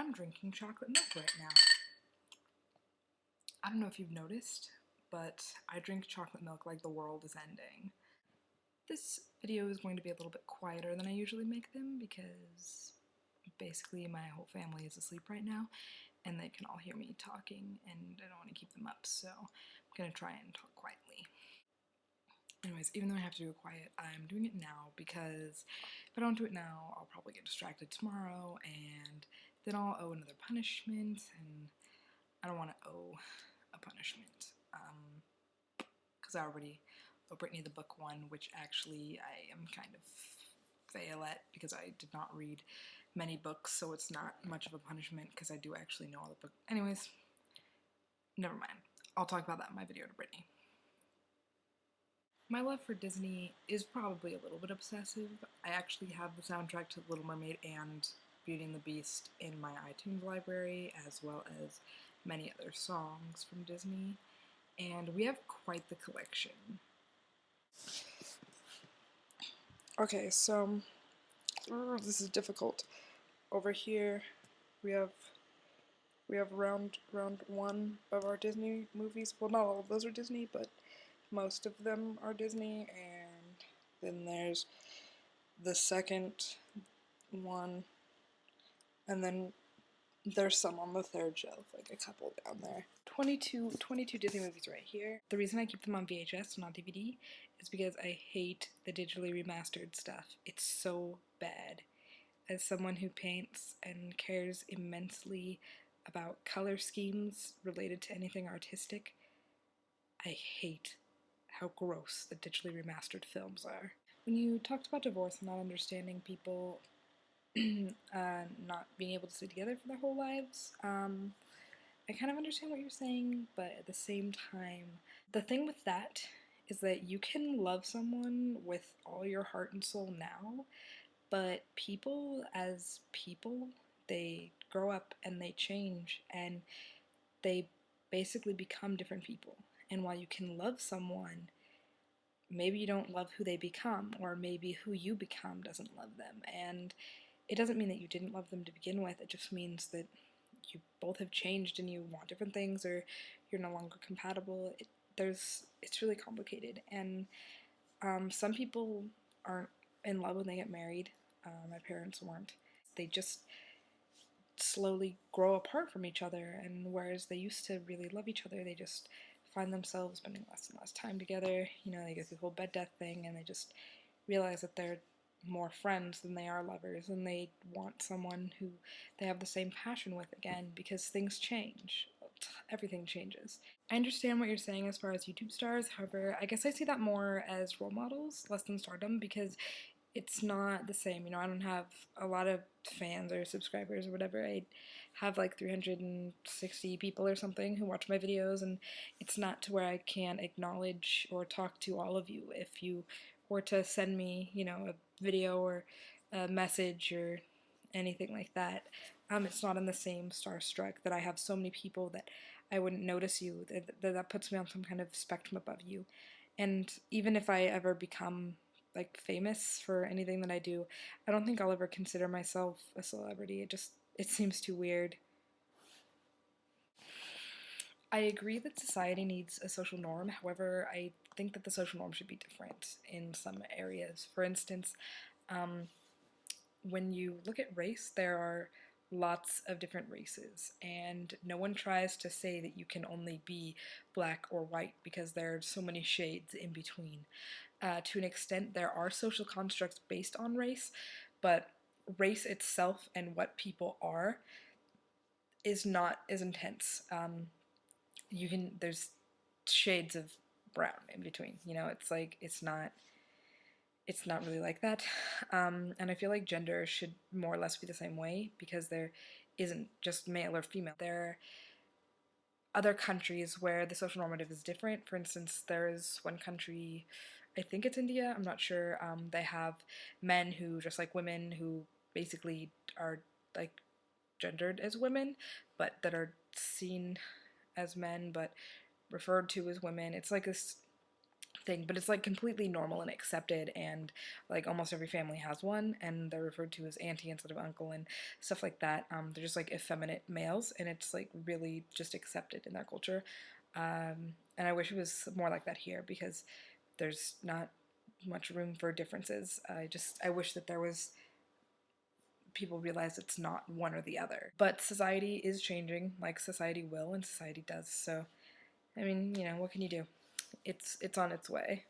I'm drinking chocolate milk right now. I don't know if you've noticed, but I drink chocolate milk like the world is ending. This video is going to be a little bit quieter than I usually make them because basically my whole family is asleep right now and they can all hear me talking and I don't want to keep them up, so I'm going to try and talk quietly. Anyways, even though I have to do it quiet, I'm doing it now because if I don't do it now, I'll probably get distracted tomorrow and then I'll owe another punishment, and I don't want to owe a punishment because I already owe Brittany the book one, which actually I am kind of fail at because I did not read many books, so it's not much of a punishment because I do actually know all the books. Anyways, never mind. I'll talk about that in my video to Brittany. My love for Disney is probably a little bit obsessive. I actually have the soundtrack to Little Mermaid and Beauty and the Beast in my iTunes library, as well as many other songs from Disney, and we have quite the collection. Okay, so this is difficult. Over here, we have round one of our Disney movies. Well, not all of those are Disney, but most of them are Disney, and then there's the second one, and then there's some on the third shelf, like a couple down there. 22 Disney movies right here. The reason I keep them on VHS, not DVD, is because I hate the digitally remastered stuff. It's so bad. As someone who paints and cares immensely about color schemes related to anything artistic, I hate how gross the digitally remastered films are. When you talked about divorce and not understanding people not being able to stay together for their whole lives, I kind of understand what you're saying, but at the same time, the thing with that is that you can love someone with all your heart and soul now, but people as people, they grow up and they change and they basically become different people. And while you can love someone, maybe you don't love who they become, or maybe who you become doesn't love them. And it doesn't mean that you didn't love them to begin with, it just means that you both have changed and you want different things, or you're no longer compatible. It's really complicated, and some people aren't in love when they get married. My parents weren't. They just slowly grow apart from each other, and whereas they used to really love each other, they just find themselves spending less and less time together. You know, they go through the whole bed death thing, and they just realize that they're more friends than they are lovers, and they want someone who they have the same passion with again, because things change. Everything changes. I understand what you're saying as far as YouTube stars, however, I guess I see that more as role models, less than stardom, because it's not the same. You know, I don't have a lot of fans or subscribers or whatever. I have like 360 people or something who watch my videos, and it's not to where I can acknowledge or talk to all of you. If you were to send me, you know, a video or a message or anything like that, it's not in the same starstruck that I have so many people that I wouldn't notice you. That puts me on some kind of spectrum above you. And even if I ever become like famous for anything that I do, I don't think I'll ever consider myself a celebrity. It seems too weird. I agree that society needs a social norm, however, I think that the social norm should be different in some areas. For instance, when you look at race, there are lots of different races, and no one tries to say that you can only be black or white because there are so many shades in between. To an extent, there are social constructs based on race, but race itself and what people are is not as intense. There's shades of brown in between, you know, it's not really like that. And I feel like gender should more or less be the same way, because there isn't just male or female. There are other countries where the social normative is different. For instance, there's one country, I think it's India, I'm not sure, they have men who, just like women, who basically are like gendered as women, but that are seen as men but referred to as women. It's like this thing, but it's like completely normal and accepted, and like almost every family has one, and they're referred to as auntie instead of uncle and stuff like that. They're just like effeminate males, and it's like really just accepted in that culture. And I wish it was more like that here because there's not much room for differences. I wish that there was people realize it's not one or the other. But society is changing, like society will, and society does. So, I mean, what can you do? It's on its way.